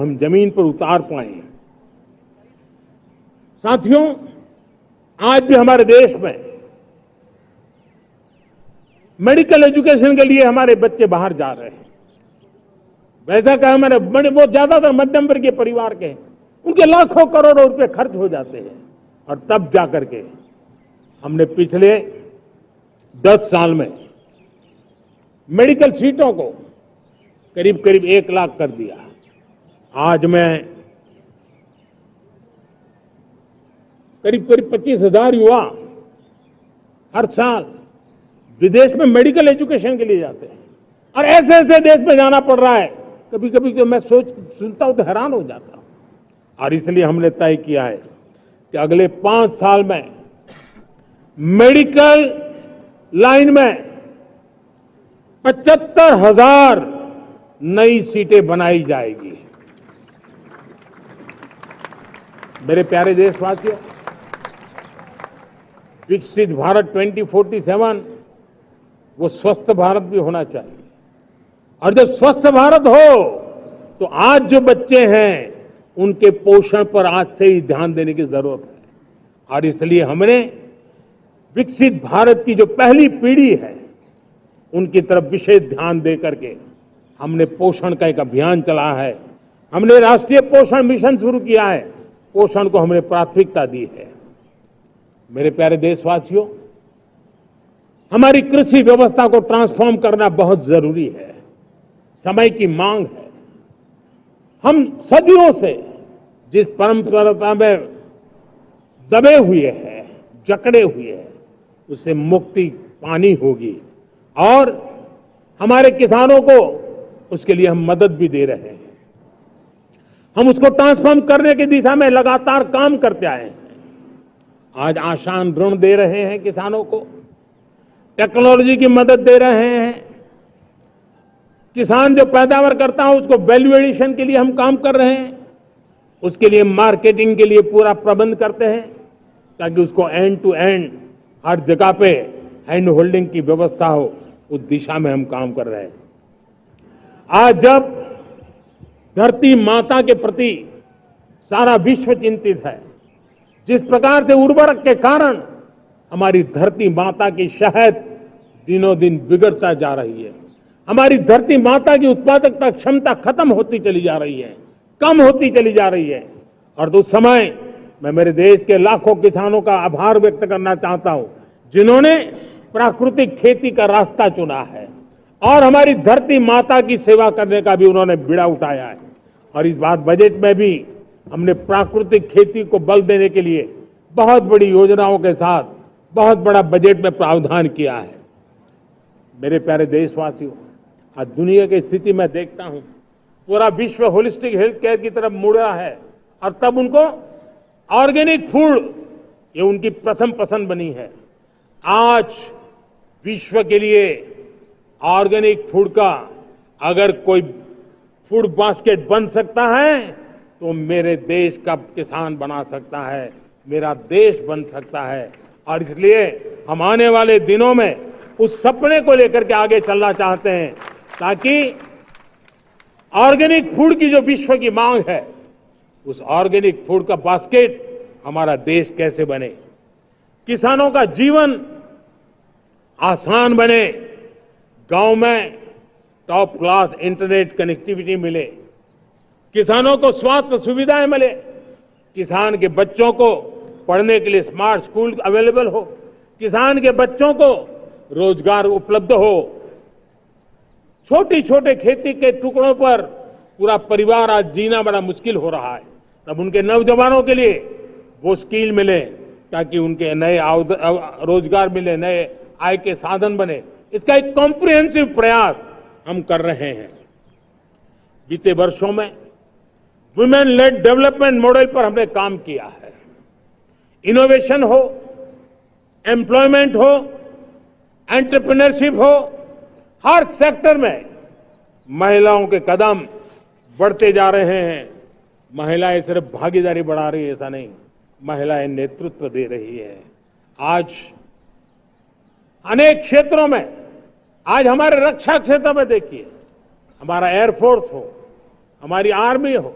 हम जमीन पर उतार पाए। साथियों, आज भी हमारे देश में मेडिकल एजुकेशन के लिए हमारे बच्चे बाहर जा रहे हैं। वैसा कहा मैंने, वो ज्यादातर मध्यम वर्गीय परिवार के, उनके लाखों करोड़ों रुपए खर्च हो जाते हैं और तब जाकर के हमने पिछले 10 साल में मेडिकल सीटों को करीब करीब 1 लाख कर दिया। आज मैं करीब करीब 25,000 युवा हर साल विदेश में मेडिकल एजुकेशन के लिए जाते हैं और ऐसे ऐसे देश में जाना पड़ रहा है। कभी कभी तो मैं सुनता हूं तो हैरान हो जाता हूं। और इसलिए हमने तय किया है कि अगले 5 साल में मेडिकल लाइन में 75,000 नई सीटें बनाई जाएगी। मेरे प्यारे देशवासियों, विकसित भारत 2047 वो स्वस्थ भारत भी होना चाहिए। और जब स्वस्थ भारत हो तो आज जो बच्चे हैं उनके पोषण पर आज से ही ध्यान देने की जरूरत है। और इसलिए हमने विकसित भारत की जो पहली पीढ़ी है उनकी तरफ विशेष ध्यान दे करके हमने पोषण का एक अभियान चला है। हमने राष्ट्रीय पोषण मिशन शुरू किया है। पोषण को हमने प्राथमिकता दी है। मेरे प्यारे देशवासियों, हमारी कृषि व्यवस्था को ट्रांसफॉर्म करना बहुत जरूरी है। समय की मांग है। हम सदियों से जिस परंपरा में दबे हुए हैं, जकड़े हुए हैं, उससे मुक्ति पानी होगी और हमारे किसानों को उसके लिए हम मदद भी दे रहे हैं। हम उसको ट्रांसफॉर्म करने की दिशा में लगातार काम करते आए हैं। आज आसान ऋण दे रहे हैं किसानों को, टेक्नोलॉजी की मदद दे रहे हैं। किसान जो पैदावार करता है उसको वैल्यू एडिशन के लिए हम काम कर रहे हैं। उसके लिए मार्केटिंग के लिए पूरा प्रबंध करते हैं ताकि उसको एंड टू एंड हर जगह पे हैंड होल्डिंग की व्यवस्था हो। उस दिशा में हम काम कर रहे हैं। आज जब धरती माता के प्रति सारा विश्व चिंतित है, जिस प्रकार से उर्वरक के कारण हमारी धरती माता की शहद दिनों दिन बिगड़ता जा रही है, हमारी धरती माता की उत्पादकता क्षमता खत्म होती चली जा रही है, कम होती चली जा रही है। और उस समय मैं मेरे देश के लाखों किसानों का आभार व्यक्त करना चाहता हूं जिन्होंने प्राकृतिक खेती का रास्ता चुना है और हमारी धरती माता की सेवा करने का भी उन्होंने बीड़ा उठाया है। और इस बार बजट में भी हमने प्राकृतिक खेती को बल देने के लिए बहुत बड़ी योजनाओं के साथ बहुत बड़ा बजट में प्रावधान किया है। मेरे प्यारे देशवासियों, आज दुनिया की स्थिति में देखता हूं, पूरा विश्व होलिस्टिक हेल्थ केयर की तरफ मुड़ रहा है और तब उनको ऑर्गेनिक फूड ये उनकी प्रथम पसंद बनी है। आज विश्व के लिए ऑर्गेनिक फूड का अगर कोई फूड बास्केट बन सकता है तो मेरे देश का किसान बना सकता है, मेरा देश बन सकता है। और इसलिए हम आने वाले दिनों में उस सपने को लेकर के आगे चलना चाहते हैं ताकि ऑर्गेनिक फूड की जो विश्व की मांग है, उस ऑर्गेनिक फूड का बास्केट हमारा देश कैसे बने, किसानों का जीवन आसान बने, गांव में टॉप क्लास इंटरनेट कनेक्टिविटी मिले, किसानों को स्वास्थ्य सुविधाएं मिले, किसान के बच्चों को पढ़ने के लिए स्मार्ट स्कूल अवेलेबल हो, किसान के बच्चों को रोजगार उपलब्ध हो। छोटी छोटे खेती के टुकड़ों पर पूरा परिवार आज जीना बड़ा मुश्किल हो रहा है, तब उनके नौजवानों के लिए वो स्किल मिले ताकि उनके नए रोजगार मिले, नए आय के साधन बने। इसका एक कॉम्प्रिहेंसिव प्रयास हम कर रहे हैं। बीते वर्षों में वुमेन लेड डेवलपमेंट मॉडल पर हमने काम किया है। इनोवेशन हो, एम्प्लॉयमेंट हो, एंटरप्रेन्योरशिप हो, हर सेक्टर में महिलाओं के कदम बढ़ते जा रहे हैं। महिलाएं सिर्फ भागीदारी बढ़ा रही है ऐसा नहीं, महिलाएं नेतृत्व दे रही है। आज अनेक क्षेत्रों में, आज हमारे रक्षा क्षेत्र में देखिए, हमारा एयरफोर्स हो, हमारी आर्मी हो,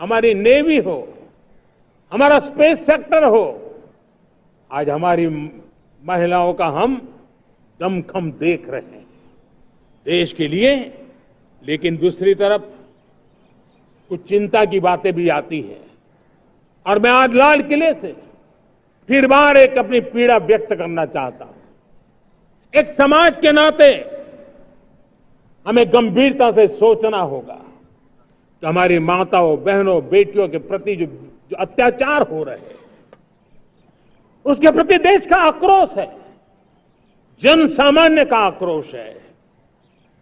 हमारी नेवी हो, हमारा स्पेस सेक्टर हो, आज हमारी महिलाओं का हम दमखम देख रहे हैं देश के लिए। लेकिन दूसरी तरफ कुछ चिंता की बातें भी आती हैं और मैं आज लाल किले से फिर बार एक अपनी पीड़ा व्यक्त करना चाहता हूं। एक समाज के नाते हमें गंभीरता से सोचना होगा कि हमारी माताओं, बहनों, बेटियों के प्रति जो अत्याचार हो रहे हैं, उसके प्रति देश का आक्रोश है, जन सामान्य का आक्रोश है।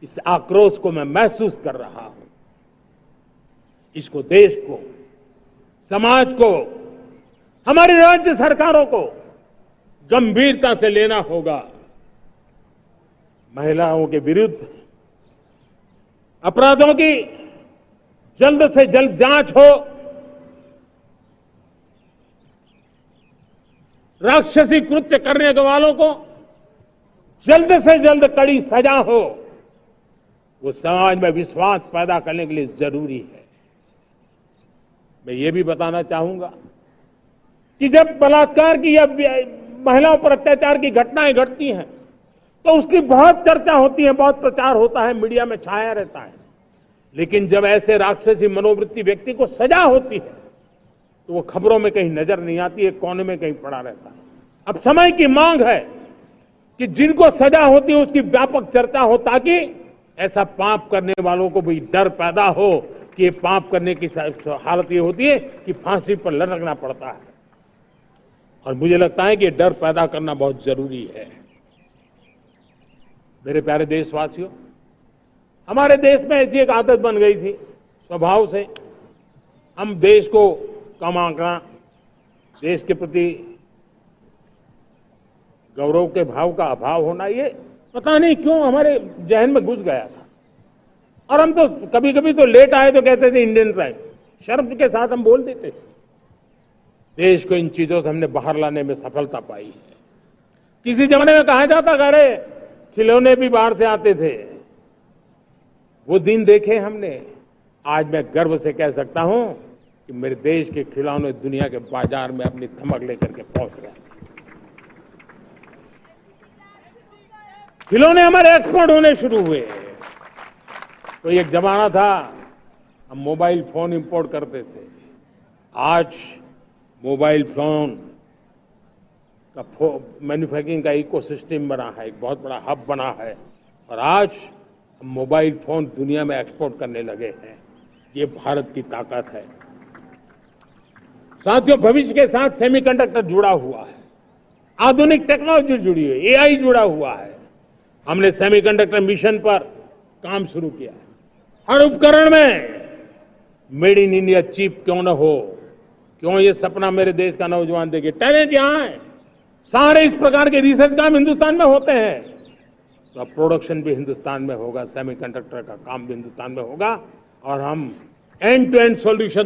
इस आक्रोश को मैं महसूस कर रहा हूं। इसको देश को, समाज को, हमारी राज्य सरकारों को गंभीरता से लेना होगा। महिलाओं के विरुद्ध अपराधों की जल्द से जल्द जांच हो, राक्षसी कृत्य करने वालों को जल्द से जल्द कड़ी सजा हो। वो समाज में विश्वास पैदा करने के लिए जरूरी है। मैं ये भी बताना चाहूंगा कि जब बलात्कार की या महिलाओं पर अत्याचार की घटनाएं घटती हैं तो उसकी बहुत चर्चा होती है, बहुत प्रचार होता है, मीडिया में छाया रहता है। लेकिन जब ऐसे राक्षसी मनोवृत्ति व्यक्ति को सजा होती है तो वो खबरों में कहीं नजर नहीं आती है, कोने में कहीं पड़ा रहता है। अब समय की मांग है कि जिनको सजा होती है उसकी व्यापक चर्चा हो, ताकि ऐसा पाप करने वालों को भी डर पैदा हो कि ये पाप करने की हालत ये होती है कि फांसी पर लटकना पड़ता है। और मुझे लगता है कि ये डर पैदा करना बहुत जरूरी है। मेरे प्यारे देशवासियों, हमारे देश में ऐसी एक आदत बन गई थी स्वभाव से, हम देश को कम आंकना, देश के प्रति गौरव के भाव का अभाव होना, ये पता नहीं क्यों हमारे जहन में घुस गया था। और हम तो कभी कभी तो लेट आए तो कहते थे इंडियन टाइम, शर्म के साथ हम बोल देते थे। देश को इन चीजों से हमने बाहर लाने में सफलता पाई है। किसी जमाने में कहा जाता था अरे खिलौने भी बाहर से आते थे, वो दिन देखे हमने। आज मैं गर्व से कह सकता हूं कि मेरे देश के खिलौने दुनिया के बाजार में अपनी धमक लेकर के पहुंच रहे हैं। खिलौने हमारे एक्सपोर्ट होने शुरू हुए। तो एक जमाना था हम मोबाइल फोन इंपोर्ट करते थे, आज मोबाइल फोन का मैन्युफैक्चरिंग का इकोसिस्टम बना है, एक बहुत बड़ा हब बना है। और आज हम मोबाइल फोन दुनिया में एक्सपोर्ट करने लगे हैं। ये भारत की ताकत है। साथियों, भविष्य के साथ सेमीकंडक्टर जुड़ा हुआ है, आधुनिक टेक्नोलॉजी जुड़ी है, एआई जुड़ा हुआ है। हमने सेमीकंडक्टर मिशन पर काम शुरू किया है। हर उपकरण में मेड इन इंडिया चिप क्यों न हो, क्यों ये सपना मेरे देश का नौजवान देखे। टैलेंट यहाँ है, सारे इस प्रकार के रिसर्च काम हिंदुस्तान में होते हैं, तो अब प्रोडक्शन भी हिंदुस्तान में होगा, सेमीकंडक्टर का काम भी हिंदुस्तान में होगा और हम एंड टू एंड सॉल्यूशन